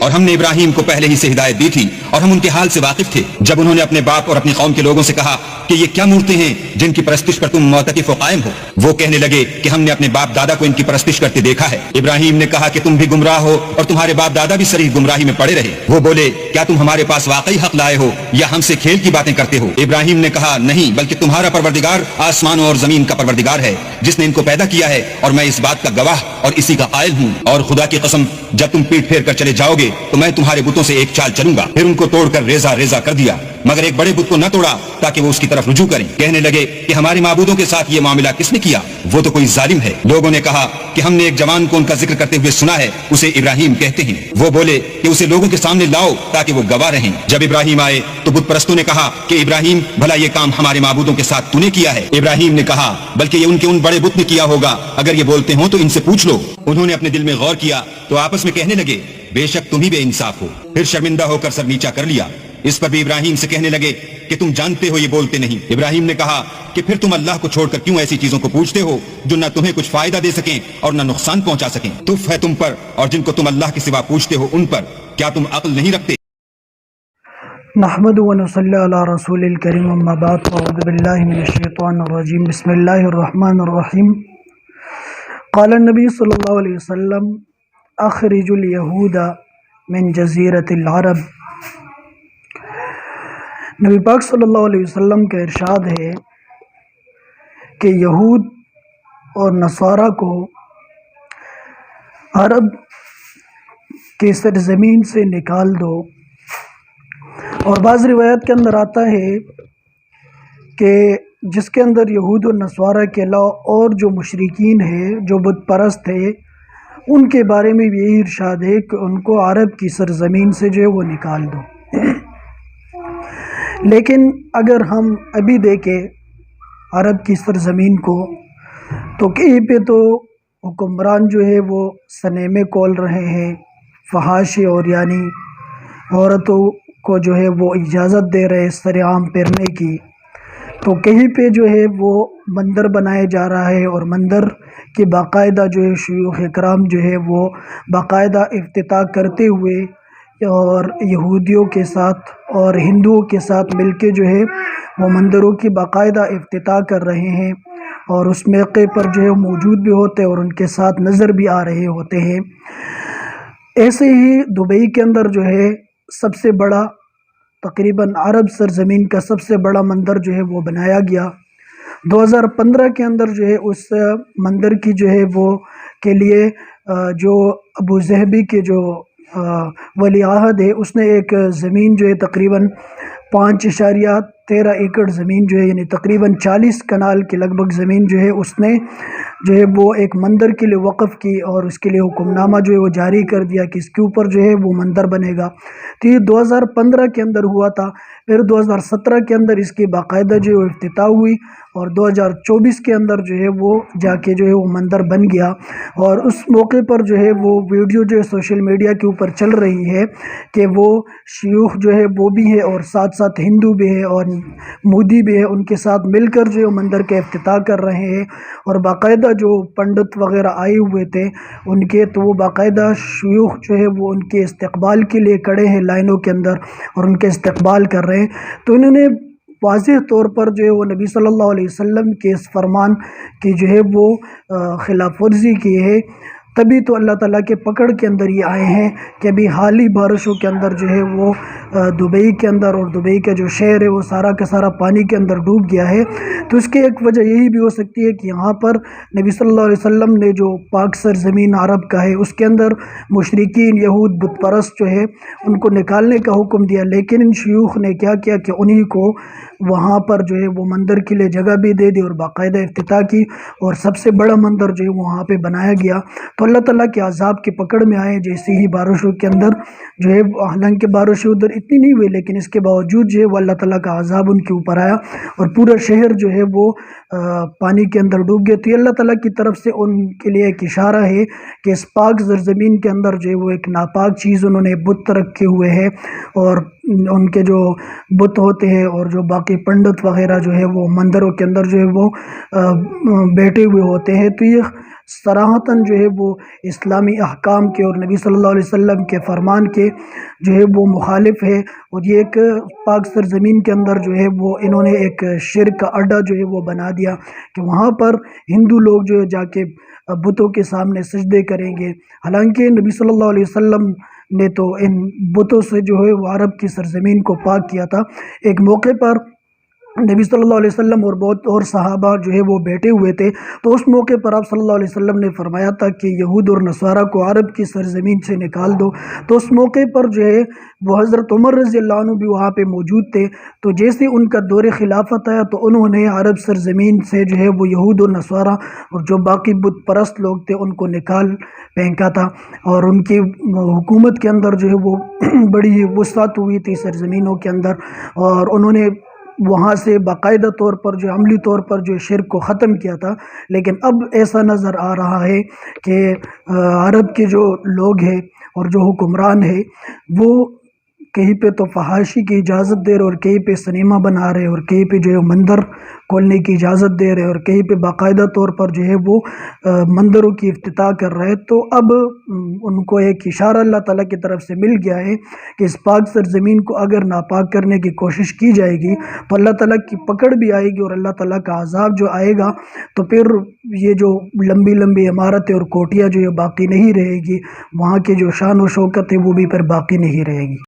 اور ہم نے ابراہیم کو پہلے ہی سے ہدایت دی تھی اور ہم ان کے حال سے واقف تھے جب انہوں نے اپنے باپ اور اپنی قوم کے لوگوں سے کہا کہ یہ کیا مورتیں ہیں جن کی پرستش پر تم معتکف و قائم ہو۔ وہ کہنے لگے کہ ہم نے اپنے باپ دادا کو ان کی پرستش کرتے دیکھا ہے۔ ابراہیم نے کہا کہ تم بھی گمراہ ہو اور تمہارے باپ دادا بھی صریح گمراہی میں پڑے رہے۔ وہ بولے کیا تم ہمارے پاس واقعی حق لائے ہو یا ہم سے کھیل کی باتیں کرتے ہو؟ ابراہیم نے کہا نہیں، بلکہ تمہارا پروردگار آسمانوں اور زمین کا پروردگار ہے جس نے ان کو پیدا کیا ہے، اور میں اس بات کا گواہ اور اسی کا قائل ہوں۔ اور خدا کی قسم جب تم پیٹ پھیر کر چلے جاؤ گے تو میں تمہارے بتوں سے ایک چال چلوں گا۔ پھر ان کو توڑ کر ریزہ ریزہ کر دیا، مگر ایک بڑے بت کو نہ توڑا تاکہ وہ اس کی طرف رجوع کریں۔ کہنے لگے کہ ہمارے معبودوں کے ساتھ یہ معاملہ کس نے کیا؟ وہ تو کوئی ظالم ہے۔ لوگوں نے کہا کہ ہم نے ایک جوان کو ان کا ذکر کرتے ہوئے سنا ہے، اسے ابراہیم کہتے ہیں۔ وہ بولے کہ اسے لوگوں کے سامنے لاؤ تاکہ وہ گواہ رہیں۔ جب ابراہیم آئے تو بت پرستوں نے کہا کہ ابراہیم بھلا یہ کام ہمارے معبودوں کے ساتھ تو نے کیا ہے؟ ابراہیم نے کہا بلکہ یہ ان کے ان بڑے بت نے کیا ہوگا، اگر یہ بولتے ہوں تو ان سے پوچھ لو۔ انہوں نے اپنے دل میں غور کیا تو آپس میں کہنے لگے بے شک تم ہی بے انصاف ہو۔ پھر شرمندہ ہو کر سر نیچا کر لیا۔ اس پر بھی ابراہیم سے کہنے لگے کہ تم جانتے ہو یہ بولتے نہیں۔ ابراہیم نے کہا کہ پھر تم اللہ کو چھوڑ کر کیوں ایسی چیزوں کو پوچھتے ہو جو نہ تمہیں کچھ فائدہ دے سکیں اور نہ نقصان پہنچا سکیں؟ تف ہے تم پر اور جن کو تم اللہ کے سوا پوچھتے ہو ان پر، کیا تم عقل نہیں رکھتے؟ نحمد و نصلی علی رسول الکریم، اما بعد، اعوذ باللہ من الشیطان الرجیم، بسم اللہ الرحمن الرحیم۔ قال النبی صلی اللہ علیہ وسلم اخرج الیہود من جزیرۃ العرب۔ نبی پاک صلی اللہ علیہ وسلم کا ارشاد ہے کہ یہود اور نصارہ کو عرب کی سرزمین سے نکال دو۔ اور بعض روایت کے اندر آتا ہے کہ جس کے اندر یہود و نصارہ کے علاوہ اور جو مشرکین ہیں، جو بت پرست ہیں، ان کے بارے میں بھی یہی ارشاد ہے کہ ان کو عرب کی سرزمین سے جو ہے وہ نکال دو۔ لیکن اگر ہم ابھی دیکھیں عرب کی سرزمین کو تو کہیں پہ تو حکمران جو ہے وہ سنیمے کھول رہے ہیں، فحاشی اور یعنی عورتوں کو جو ہے وہ اجازت دے رہے سر عام پھرنے کی، تو کہیں پہ جو ہے وہ مندر بنایا جا رہا ہے، اور مندر کی باقاعدہ جو ہے شیوخ اکرام جو ہے وہ باقاعدہ افتتاح کرتے ہوئے اور یہودیوں کے ساتھ اور ہندوؤں کے ساتھ مل کے جو ہے وہ مندروں کی باقاعدہ افتتاح کر رہے ہیں، اور اس موقع پر جو ہے موجود بھی ہوتے ہیں اور ان کے ساتھ نظر بھی آ رہے ہوتے ہیں۔ ایسے ہی دبئی کے اندر جو ہے سب سے بڑا تقریباً عرب سرزمین کا سب سے بڑا مندر جو ہے وہ بنایا گیا 2015 کے اندر۔ جو ہے اس مندر کی جو ہے وہ کے لیے جو ابو ظہبی کے جو ولی عہد ہے، اس نے ایک زمین جو ہے تقریباً 5.13 ایکڑ زمین جو ہے یعنی تقریباً 40 کنال کے لگ بھگ زمین جو ہے اس نے جو ہے وہ ایک مندر کے لیے وقف کی، اور اس کے لیے حکم نامہ جو ہے وہ جاری کر دیا کہ اس کے اوپر جو ہے وہ مندر بنے گا۔ تو یہ 2015 کے اندر ہوا تھا۔ پھر 2017 کے اندر اس کی باقاعدہ جو ہے وہ افتتاح ہوئی، اور 2024 کے اندر جو ہے وہ جا کے جو ہے وہ مندر بن گیا۔ اور اس موقع پر جو ہے وہ ویڈیو جو ہے سوشل میڈیا کے اوپر چل رہی ہے کہ وہ شیوخ جو ہے وہ بھی ہے اور ساتھ ساتھ ہندو بھی ہے اور مودی بھی ہے، ان کے ساتھ مل کر جو ہے مندر کا افتتاح کر رہے ہیں، اور باقاعدہ جو پنڈت وغیرہ آئے ہوئے تھے ان کے، تو وہ باقاعدہ شیوخ جو ہے وہ ان کے استقبال کے لیے کھڑے ہیں لائنوں کے اندر اور ان کے استقبال کر رہے ہیں۔ تو انہوں نے واضح طور پر جو ہے وہ نبی صلی اللہ علیہ وسلم کے اس فرمان کی جو ہے وہ خلاف ورزی کی ہے۔ تبھی تو اللہ تعالیٰ کے پکڑ کے اندر یہ آئے ہیں کہ ابھی حال ہی بارشوں کے اندر جو ہے وہ دبئی کے اندر، اور دبئی کا جو شہر ہے وہ سارا کا سارا پانی کے اندر ڈوب گیا ہے۔ تو اس کی ایک وجہ یہی بھی ہو سکتی ہے کہ یہاں پر نبی صلی اللہ علیہ وسلم نے جو پاک سرزمین عرب کا ہے اس کے اندر مشرکین یہود بت پرست جو ہے ان کو نکالنے کا حکم دیا، لیکن ان شیوخ نے کیا کیا کہ انہی کو وہاں پر جو ہے وہ مندر کے لیے جگہ بھی دے دی اور باقاعدہ افتتاح کی، اور سب سے بڑا مندر جو ہے وہاں پہ بنایا گیا۔ تو اللہ تعالیٰ کے عذاب کی پکڑ میں آئے جیسے ہی بارشوں کے اندر جو ہے، حالانکہ بارشیں ادھر اتنی نہیں ہوئی لیکن اس کے باوجود جو ہے وہ اللہ تعالیٰ کا عذاب ان کے اوپر آیا اور پورا شہر جو ہے وہ پانی کے اندر ڈوب گیا۔ تو یہ اللہ تعالیٰ کی طرف سے ان کے لیے ایک اشارہ ہے کہ اس پاک سرزمین کے اندر جو ہے وہ ایک ناپاک چیز انہوں نے بت رکھے ہوئے ہیں، اور ان کے جو بت ہوتے ہیں اور جو باقی پنڈت وغیرہ جو ہے وہ مندروں کے اندر جو ہے وہ بیٹھے ہوئے ہوتے ہیں، تو یہ صراحتاً جو ہے وہ اسلامی احکام کے اور نبی صلی اللہ علیہ وسلم کے فرمان کے جو ہے وہ مخالف ہے، اور یہ ایک پاک سرزمین کے اندر جو ہے وہ انہوں نے ایک شرک کا اڈا جو ہے وہ بنا دیا کہ وہاں پر ہندو لوگ جو ہے جا کے بتوں کے سامنے سجدے کریں گے، حالانکہ نبی صلی اللہ علیہ وسلم نے تو ان بتوں سے جو ہے وہ عرب کی سرزمین کو پاک کیا تھا۔ ایک موقع پر نبی صلی اللہ علیہ وسلم اور بہت اور صحابہ جو ہے وہ بیٹھے ہوئے تھے، تو اس موقع پر آپ صلی اللہ علیہ وسلم نے فرمایا تھا کہ یہود اور نصارہ کو عرب کی سرزمین سے نکال دو، تو اس موقع پر جو ہے وہ حضرت عمر رضی اللہ عنہ بھی وہاں پہ موجود تھے، تو جیسے ان کا دور خلافت آیا تو انہوں نے عرب سرزمین سے جو ہے وہ یہود اور نصارہ اور جو باقی بت پرست لوگ تھے ان کو نکال پھینکا تھا، اور ان کی حکومت کے اندر جو ہے وہ بڑی وسعت ہوئی تھی سرزمینوں کے اندر، اور انہوں نے وہاں سے باقاعدہ طور پر جو عملی طور پر جو شرک کو ختم کیا تھا۔ لیکن اب ایسا نظر آ رہا ہے کہ عرب کے جو لوگ ہیں اور جو حکمران ہیں وہ کہیں پہ تو فحاشی کی اجازت دے رہے اور کہیں پہ سنیما بنا رہے اور کہیں پہ جو ہے مندر کھولنے کی اجازت دے رہے اور کہیں پہ باقاعدہ طور پر جو ہے وہ مندروں کی افتتاح کر رہے، تو اب ان کو ایک اشارہ اللہ تعالیٰ کی طرف سے مل گیا ہے کہ اس پاک سرزمین کو اگر ناپاک کرنے کی کوشش کی جائے گی تو اللہ تعالیٰ کی پکڑ بھی آئے گی، اور اللہ تعالیٰ کا عذاب جو آئے گا تو پھر یہ جو لمبی لمبی عمارتیں اور کوٹیاں جو یہ باقی نہیں رہے گی، وہاں کی جو شان و شوکت ہے وہ بھی پھر باقی نہیں رہے گی۔